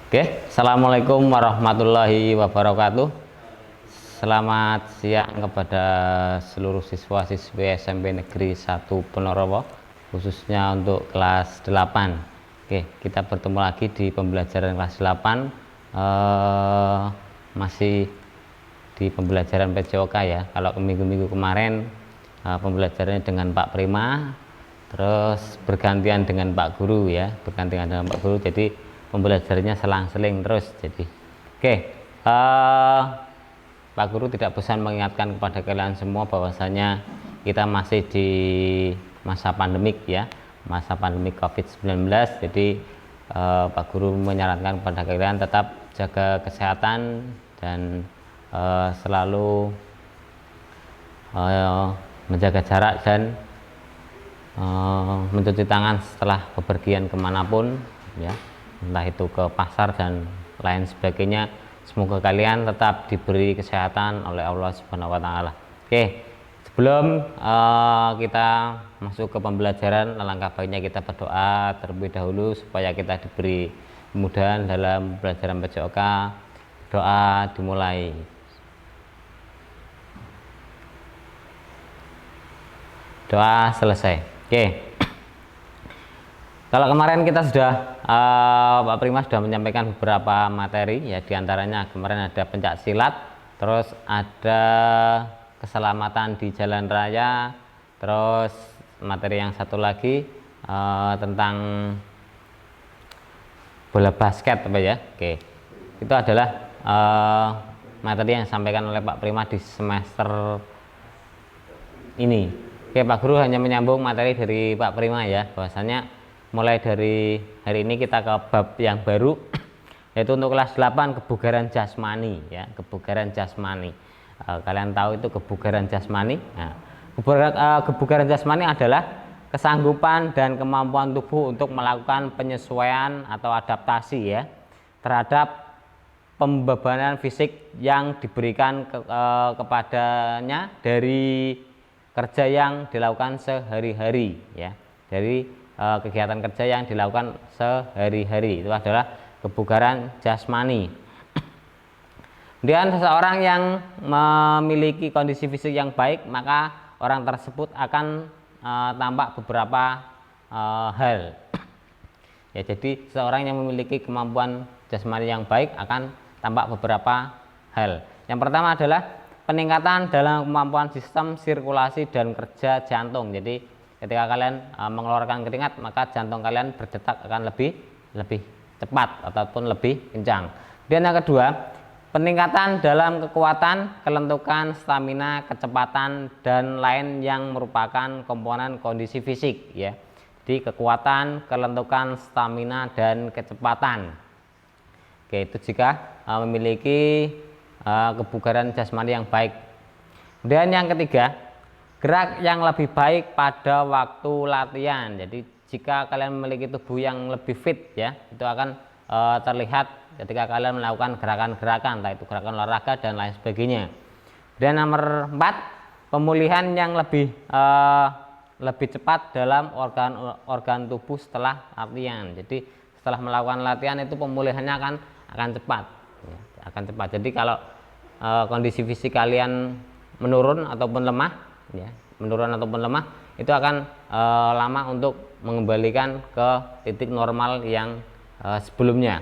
Oke, Assalamualaikum warahmatullahi wabarakatuh. Selamat siang kepada seluruh siswa-siswi SMP Negeri 1 Ponorogo, khususnya untuk kelas 8. Oke, kita bertemu lagi di pembelajaran kelas 8. Masih di pembelajaran PJOK ya. Kalau minggu-minggu kemarin pembelajarannya dengan Pak Prima, terus bergantian dengan Pak Guru ya, bergantian dengan Pak Guru. Jadi pembelajarannya selang-seling terus. Jadi oke, Pak Guru tidak bosan mengingatkan kepada kalian semua bahwasanya kita masih di masa pandemik ya, masa pandemik COVID-19. Jadi Pak Guru menyarankan kepada kalian tetap jaga kesehatan dan selalu menjaga jarak dan mencuci tangan setelah bepergian kemanapun ya, entah itu ke pasar dan lain sebagainya. Semoga kalian tetap diberi kesehatan oleh Allah Subhanahu wa Ta'ala. Oke, sebelum kita masuk ke pembelajaran, alangkah baiknya kita berdoa terlebih dahulu supaya kita diberi kemudahan dalam pembelajaran PJOK. Doa dimulai. Doa selesai. Oke. Kalau kemarin kita sudah Pak Prima sudah menyampaikan beberapa materi ya, diantaranya kemarin ada pencak silat, terus ada keselamatan di jalan raya, terus materi yang satu lagi tentang bola basket apa ya. Oke, itu adalah materi yang disampaikan oleh Pak Prima di semester ini. Oke, Pak Guru hanya menyambung materi dari Pak Prima ya, bahwasanya mulai dari hari ini kita ke bab yang baru, yaitu untuk kelas 8 kebugaran jasmani ya, kebugaran jasmani. Kalian tahu itu kebugaran jasmani? Nah, kebugaran jasmani adalah kesanggupan dan kemampuan tubuh untuk melakukan penyesuaian atau adaptasi ya terhadap pembebanan fisik yang diberikan kepadanya dari kerja yang dilakukan sehari-hari ya, dari kegiatan kerja yang dilakukan sehari-hari. Itu adalah kebugaran jasmani. Kemudian seseorang yang memiliki kondisi fisik yang baik, maka orang tersebut akan tampak beberapa hal ya. Jadi seseorang yang memiliki kemampuan jasmani yang baik akan tampak beberapa hal. Yang pertama adalah peningkatan dalam kemampuan sistem sirkulasi dan kerja jantung. Jadi ketika kalian mengeluarkan keringat, maka jantung kalian berdetak akan lebih cepat ataupun lebih kencang. Dan yang kedua, peningkatan dalam kekuatan, kelentukan, stamina, kecepatan dan lain yang merupakan komponen kondisi fisik ya. Jadi kekuatan, kelentukan, stamina dan kecepatan. Oke, itu jika memiliki kebugaran jasmani yang baik. Dan yang ketiga, gerak yang lebih baik pada waktu latihan. Jadi jika kalian memiliki tubuh yang lebih fit ya, itu akan terlihat ketika kalian melakukan gerakan-gerakan, entah itu gerakan olahraga dan lain sebagainya. Dan nomor 4, pemulihan yang lebih cepat dalam organ tubuh setelah latihan. Jadi setelah melakukan latihan itu pemulihannya akan cepat ya, akan cepat. Jadi kalau kondisi fisik kalian menurun ataupun lemah ya, itu akan lama untuk mengembalikan ke titik normal yang sebelumnya.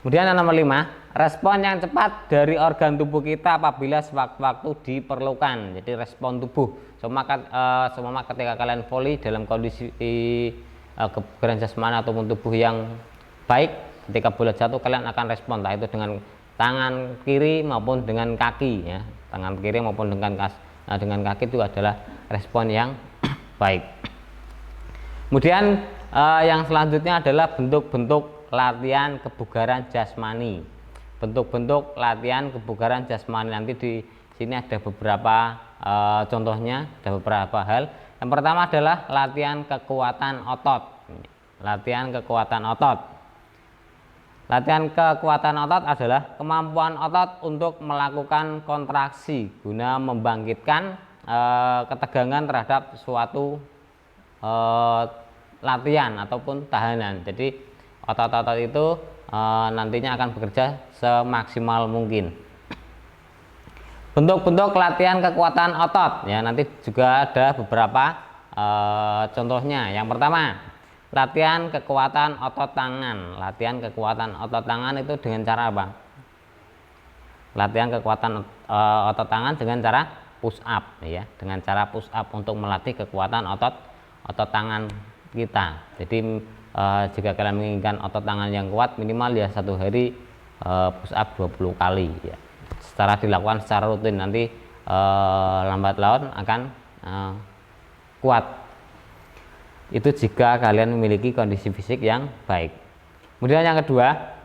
Kemudian yang nomor 5, respon yang cepat dari organ tubuh kita apabila sewaktu-waktu diperlukan. Jadi respon tubuh semua ketika kalian volley dalam kondisi kebugaran jasmani ataupun tubuh yang baik, ketika bola jatuh kalian akan respon, entah itu dengan tangan kiri maupun dengan kaki ya, tangan kiri maupun dengan kaki itu adalah respon yang baik. Kemudian yang selanjutnya adalah bentuk-bentuk latihan kebugaran jasmani. Bentuk-bentuk latihan kebugaran jasmani, nanti di sini ada beberapa contohnya, ada beberapa hal. Yang pertama adalah latihan kekuatan otot. Latihan kekuatan otot. Latihan kekuatan otot adalah kemampuan otot untuk melakukan kontraksi guna membangkitkan ketegangan terhadap suatu latihan ataupun tahanan. Jadi otot-otot itu nantinya akan bekerja semaksimal mungkin. Bentuk-bentuk latihan kekuatan otot ya, nanti juga ada beberapa contohnya. Yang pertama, latihan kekuatan otot tangan. Latihan kekuatan otot tangan itu dengan cara apa? Latihan kekuatan otot tangan dengan cara push up ya, dengan cara push up untuk melatih kekuatan otot tangan kita. Jadi jika kalian menginginkan otot tangan yang kuat, minimal ya satu hari push up 20 kali ya. Secara dilakukan secara rutin, nanti lambat laun akan kuat. Itu jika kalian memiliki kondisi fisik yang baik. Kemudian yang kedua,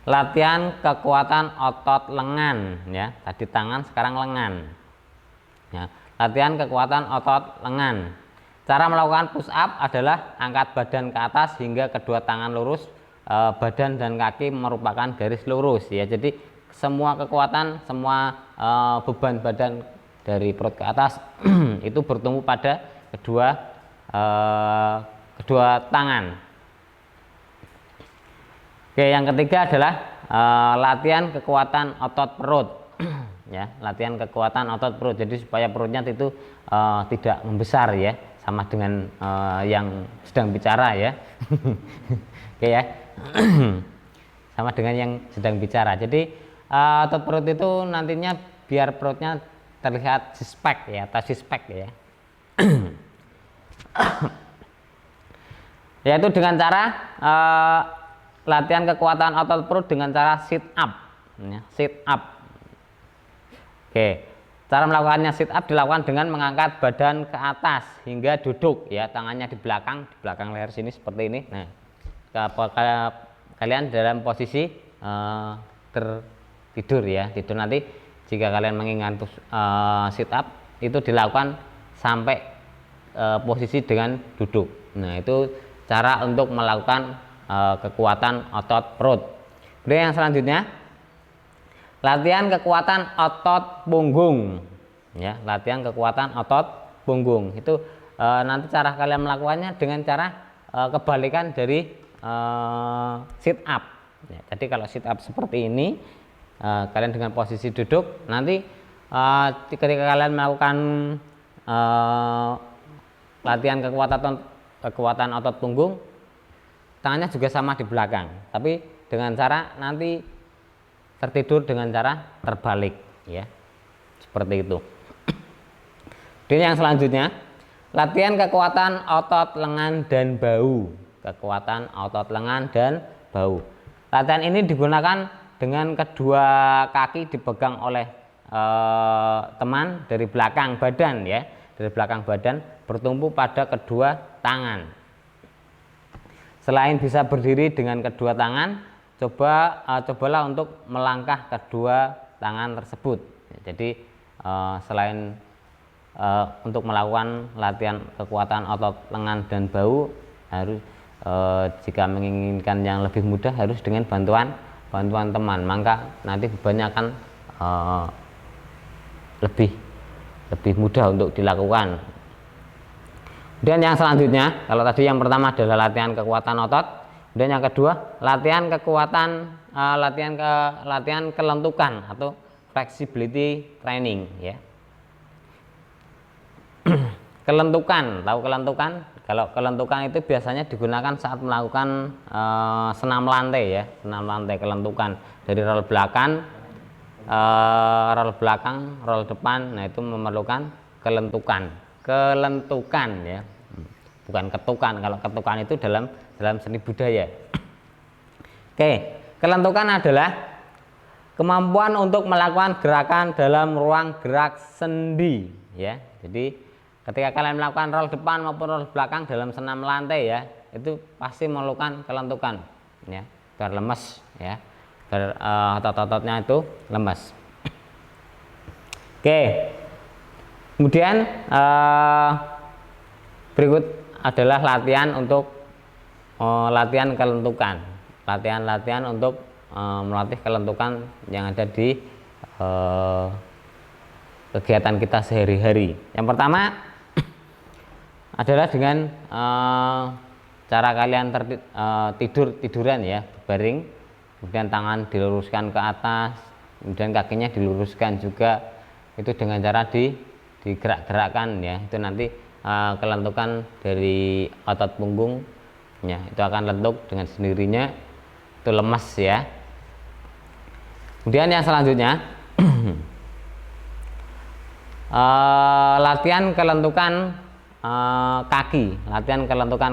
latihan kekuatan otot lengan ya. Tadi tangan, sekarang lengan ya. Latihan kekuatan otot lengan. Cara melakukan push up adalah angkat badan ke atas hingga kedua tangan lurus, badan dan kaki merupakan garis lurus ya. Jadi semua kekuatan, semua beban badan dari perut ke atas itu bertumpu pada kedua tangan. Oke, yang ketiga adalah latihan kekuatan otot perut ya, latihan kekuatan otot perut. Jadi supaya perutnya itu tidak membesar ya, sama dengan yang sedang bicara ya. Oke ya. Sama dengan yang sedang bicara. Jadi otot perut itu nantinya biar perutnya terlihat six-pack ya, atau six-pack ya. Yaitu dengan cara latihan kekuatan otot perut dengan cara sit up ya, sit up. Oke, cara melakukannya sit up dilakukan dengan mengangkat badan ke atas hingga duduk ya, tangannya di belakang leher sini seperti ini. Nah, kalian dalam posisi tidur ya, tidur. Nanti jika kalian mengingat sit up itu dilakukan sampai posisi dengan duduk. Nah, itu cara untuk melakukan kekuatan otot perut. Kemudian yang selanjutnya, latihan kekuatan otot punggung ya, latihan kekuatan otot punggung. Itu nanti cara kalian melakukannya dengan cara kebalikan dari sit up ya. Jadi kalau sit up seperti ini, kalian dengan posisi duduk, nanti ketika kalian melakukan latihan kekuatan otot punggung, tangannya juga sama di belakang, tapi dengan cara nanti tertidur dengan cara terbalik ya, seperti itu. Dan yang selanjutnya, latihan kekuatan otot lengan dan bahu. Kekuatan otot lengan dan bahu. Latihan ini digunakan dengan kedua kaki dipegang oleh teman dari belakang badan ya, dari belakang badan bertumpu pada kedua tangan. Selain bisa berdiri dengan kedua tangan, cobalah untuk melangkah kedua tangan tersebut. Jadi selain untuk melakukan latihan kekuatan otot lengan dan bahu, harus jika menginginkan yang lebih mudah harus dengan bantuan teman, maka nanti bebannya akan lebih mudah untuk dilakukan. Dan yang selanjutnya, kalau tadi yang pertama adalah latihan kekuatan otot, dan yang kedua latihan kekuatan latihan kelentukan atau flexibility training ya. Kelentukan, tahu kelentukan? Kalau kelentukan itu biasanya digunakan saat melakukan senam lantai ya, senam lantai kelentukan dari roll belakang, roll depan. Nah, itu memerlukan kelentukan ya, bukan ketukan. Kalau ketukan itu dalam seni budaya. Oke, kelentukan adalah kemampuan untuk melakukan gerakan dalam ruang gerak sendi ya. Jadi ketika kalian melakukan roll depan maupun roll belakang dalam senam lantai ya, itu pasti memerlukan kelentukan ya, biar lemes ya, biar otot-ototnya itu lemes. Oke, kemudian berikut adalah latihan untuk latihan kelentukan, latihan untuk melatih kelentukan yang ada di kegiatan kita sehari-hari. Yang pertama adalah dengan cara kalian tiduran ya, baring, kemudian tangan diluruskan ke atas, kemudian kakinya diluruskan juga, itu dengan cara digerak-gerakkan ya. Itu nanti kelentukan dari otot punggung ya, itu akan lentuk dengan sendirinya, itu lemas ya. Kemudian yang selanjutnya latihan kelentukan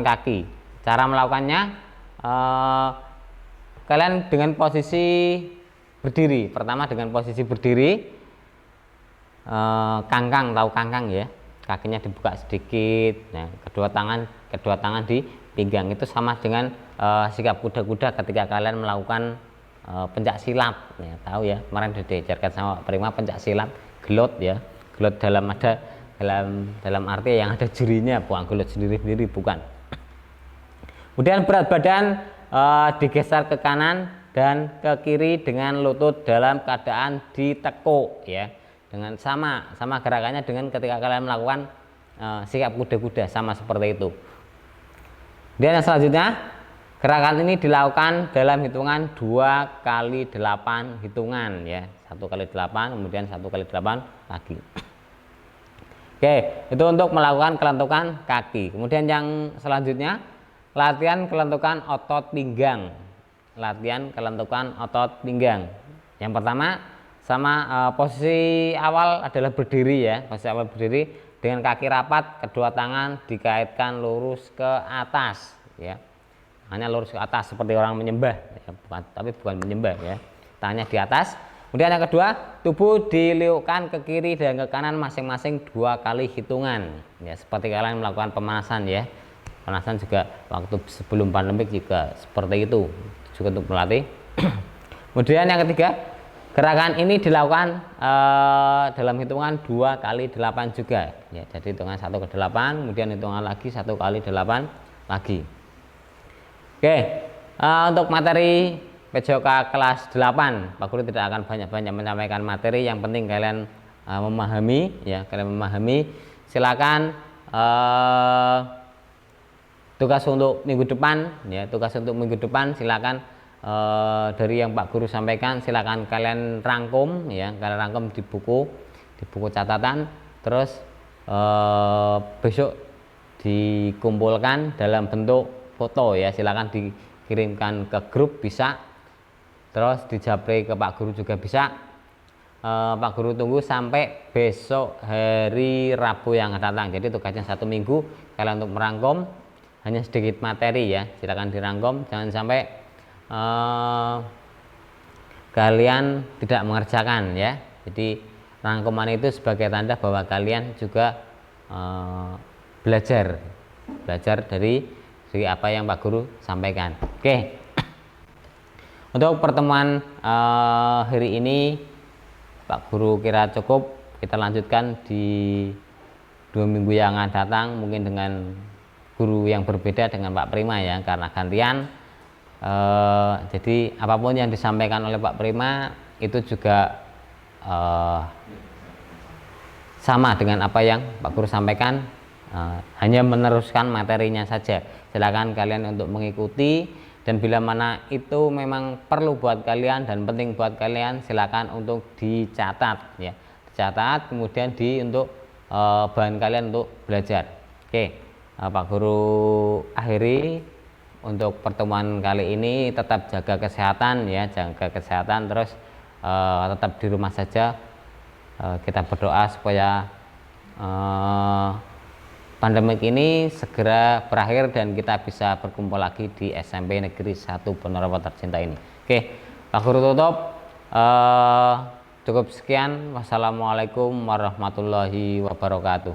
kaki. Cara melakukannya, kalian dengan posisi berdiri. Pertama dengan posisi berdiri, kangkang, tahu kangkang ya, kakinya dibuka sedikit. Nah, kedua tangan di pinggang, itu sama dengan sikap kuda-kuda ketika kalian melakukan pencak silat ya, tahu ya, kemarin sudah diajarkan sama Prima pencak silat, gelot ya, gelot dalam arti yang ada jurinya, bukan gelot sendiri-sendiri, bukan. Kemudian berat badan digeser ke kanan dan ke kiri dengan lutut dalam keadaan ditekuk ya, dengan sama gerakannya dengan ketika kalian melakukan sikap kuda-kuda, sama seperti itu. Dan yang selanjutnya, gerakan ini dilakukan dalam hitungan 2 kali 8 hitungan ya, 1 kali 8 kemudian 1 kali 8 lagi. Oke, itu untuk melakukan kelentukan kaki. Kemudian yang selanjutnya, latihan kelentukan otot pinggang. Yang pertama, posisi awal adalah berdiri ya, posisi awal berdiri dengan kaki rapat, kedua tangan dikaitkan lurus ke atas ya, hanya lurus ke atas seperti orang menyembah ya, bukan menyembah ya, tangannya di atas. Kemudian yang kedua, tubuh diliukkan ke kiri dan ke kanan masing-masing 2 kali hitungan ya, seperti kalian melakukan pemanasan ya. Pemanasan juga waktu sebelum pandemik juga seperti itu, juga untuk melatih. Kemudian yang ketiga, gerakan ini dilakukan dalam hitungan 2 kali 8 juga ya, jadi hitungan 1 ke 8 kemudian hitungan lagi 1 kali 8 lagi. Oke, untuk materi PJOK kelas 8, Pak Guru tidak akan banyak-banyak menyampaikan materi, yang penting kalian memahami ya, silakan tugas untuk minggu depan silakan dari yang Pak Guru sampaikan silakan kalian rangkum ya, di buku catatan, terus besok dikumpulkan dalam bentuk foto ya, silakan dikirimkan ke grup bisa, terus dijapri ke Pak Guru juga bisa. Pak Guru tunggu sampai besok hari Rabu yang akan datang. Jadi tugasnya 1 minggu kalian untuk merangkum, hanya sedikit materi ya, silakan dirangkum, jangan sampai kalian tidak mengerjakan ya. Jadi rangkuman itu sebagai tanda bahwa kalian juga belajar dari apa yang Pak Guru sampaikan. Oke, untuk pertemuan hari ini Pak Guru kira cukup, kita lanjutkan di 2 minggu yang akan datang, mungkin dengan guru yang berbeda dengan Pak Prima ya, karena gantian. Jadi apapun yang disampaikan oleh Pak Prima itu juga sama dengan apa yang Pak Guru sampaikan, hanya meneruskan materinya saja. Silakan kalian untuk mengikuti, dan bila mana itu memang perlu buat kalian dan penting buat kalian, silakan untuk dicatat ya, kemudian untuk bahan kalian untuk belajar. Oke, Pak Guru akhiri untuk pertemuan kali ini, tetap jaga kesehatan ya, terus tetap di rumah saja. Kita berdoa supaya pandemik ini segera berakhir dan kita bisa berkumpul lagi di SMP Negeri 1 Ponorogo tercinta ini. Oke, Pak Guru tutup. Cukup sekian. Wassalamualaikum warahmatullahi wabarakatuh.